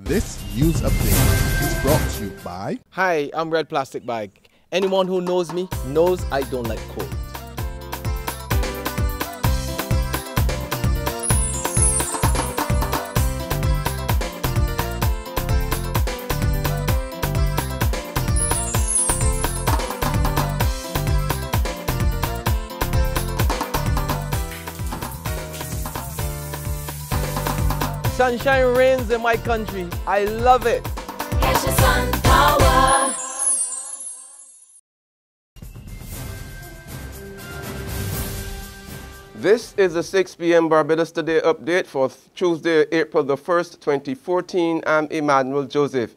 This news update is brought to you by... Hi, I'm Red Plastic Bag. Anyone who knows me knows I don't like cold. Sunshine reigns in my country. I love it. Get your sun power. This is the 6 p.m. Barbados Today update for Tuesday, April the 1st, 2014. I'm Emmanuel Joseph.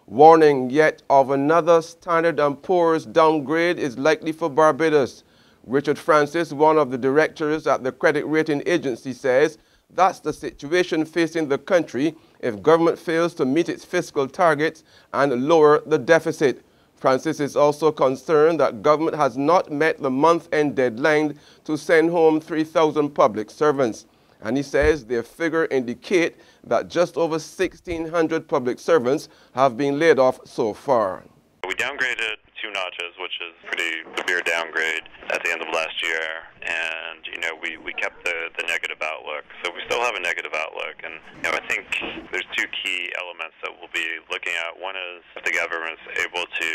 Warning yet of another Standard & Poor's downgrade is likely for Barbados. Richard Francis, one of the directors at the credit rating agency, says that's the situation facing the country if government fails to meet its fiscal targets and lower the deficit. Francis is also concerned that government has not met the month-end deadline to send home 3,000 public servants. And he says their figure indicate that just over 1,600 public servants have been laid off so far. We downgraded 2 notches, which is a pretty severe downgrade at the end of last year, and we kept the negative outlook. So we still have a negative outlook, and I think there's 2 key elements that we'll be looking at. One is if the government's able to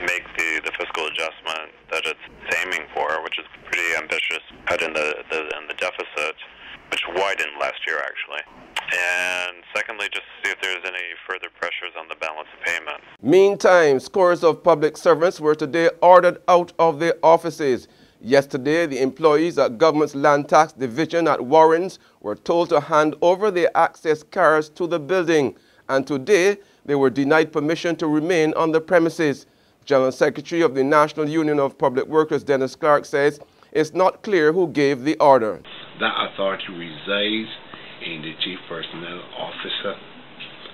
make the fiscal adjustment that it's aiming for, which is pretty ambitious, cut in the deficit, which widened last year actually. And secondly, just see if there's any further pressures on the balance of payment. Meantime, scores of public servants were today ordered out of their offices. Yesterday, the employees at government's land tax division at Warrens were told to hand over their access cards to the building. And today, they were denied permission to remain on the premises. General Secretary of the National Union of Public Workers, Dennis Clark, says it's not clear who gave the order. That authority resides in the Chief Personnel Officer.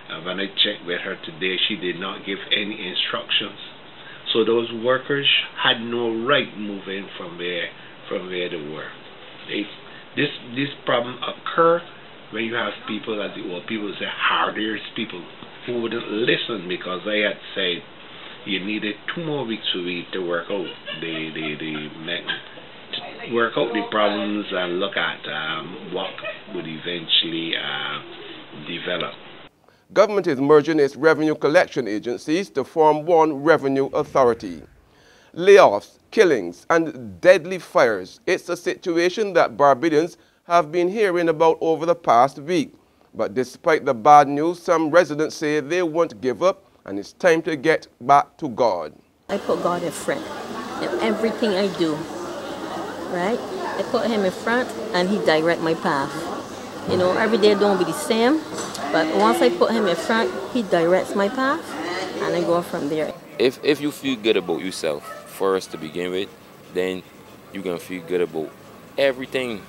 And when I checked with her today, she did not give any instructions. So those workers had no right moving from where they were. This problem occur when you have people, as the old people say, hard-eared people who wouldn't listen, because I had said you needed 2 more weeks for me to work out work out the problems and look at what would eventually develop. Government is merging its revenue collection agencies to form one revenue authority. Layoffs, killings, and deadly fires. It's a situation that Barbadians have been hearing about over the past week. But despite the bad news, some residents say they won't give up and it's time to get back to God. I put God in front in everything I do. Right? I put him in front and he direct my path. Every day don't be the same, but once I put him in front, he directs my path and I go from there. If you feel good about yourself first to begin with, then you can feel good about everything.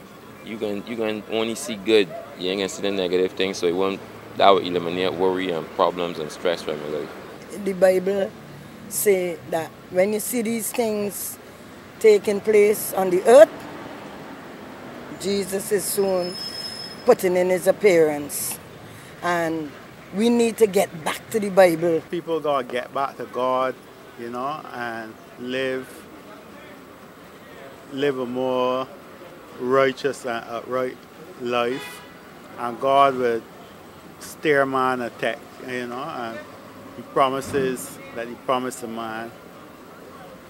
You can only see good. You ain't gonna see the negative things, so that will eliminate worry and problems and stress from your life. The Bible say that when you see these things taking place on the earth, Jesus is soon putting in his appearance. And we need to get back to the Bible. People gotta get back to God, and live a more righteous and upright life. And God will steer man a tech, and he promises that he promised to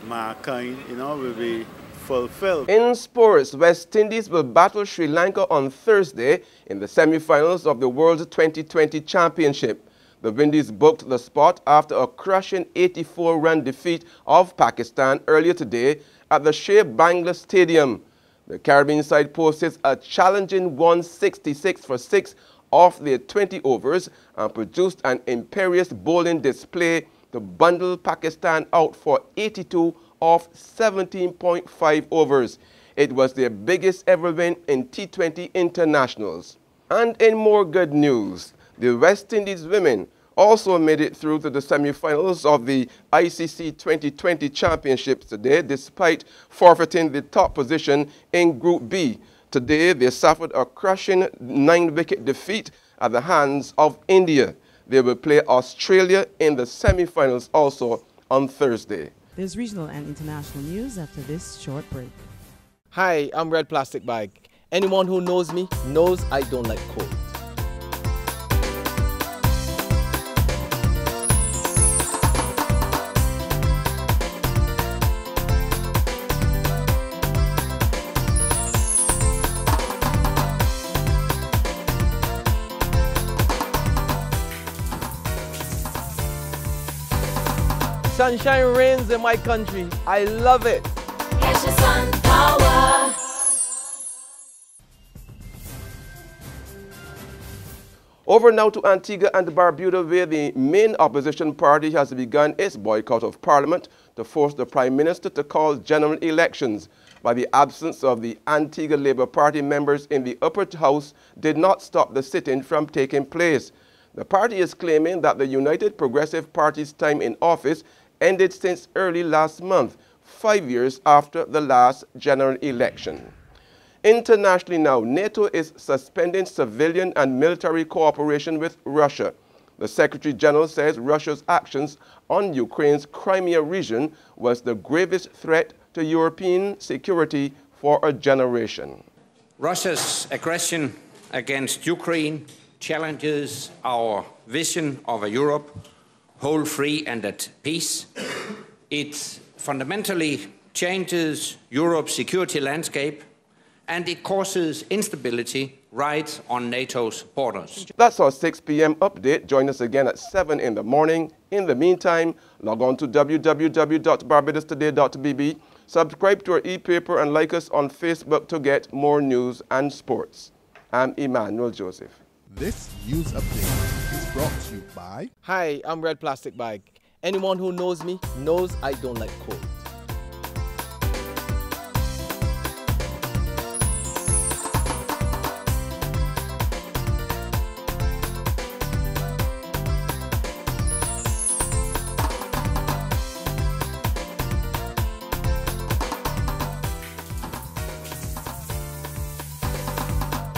mankind, will be fulfilled. In sports, West Indies will battle Sri Lanka on Thursday in the semi-finals of the World Twenty20 Championship. The Windies booked the spot after a crushing 84-run defeat of Pakistan earlier today at the Sheikh Bangla Stadium. The Caribbean side posted a challenging 166 for 6 off their 20 overs and produced an imperious bowling display to bundle Pakistan out for 82 off 17.5 overs. It was their biggest ever win in T20 internationals. And in more good news, the West Indies women also made it through to the semi-finals of the ICC 2020 Championships today, despite forfeiting the top position in Group B. Today, they suffered a crushing 9-wicket defeat at the hands of India. They will play Australia in the semi-finals also on Thursday. There's regional and international news after this short break. Hi, I'm Red Plastic Bag. Anyone who knows me knows I don't like cold. Sunshine reigns in my country. I love it. Catch the sun power. Over now to Antigua and Barbados, where the main opposition party has begun its boycott of Parliament to force the Prime Minister to call general elections. By the absence of the Antigua Labour Party members in the upper house did not stop the sit-in from taking place. The party is claiming that the United Progressive Party's time in office ended since early last month, 5 years after the last general election. Internationally now, NATO is suspending civilian and military cooperation with Russia. The Secretary General says Russia's actions on Ukraine's Crimea region was the gravest threat to European security for a generation. Russia's aggression against Ukraine challenges our vision of a Europe whole, free and at peace. It fundamentally changes Europe's security landscape, and it causes instability right on NATO's borders. That's our 6 p.m. update. Join us again at 7 in the morning. In the meantime, log on to www.barbadostoday.bb, subscribe to our e-paper and like us on Facebook to get more news and sports. I'm Emmanuel Joseph. This news update is brought to you by... Hi, I'm Red Plastic Bag. Anyone who knows me knows I don't like cold.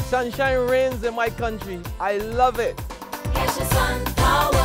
Sunshine reigns in my country. I love it. Catch the sun power.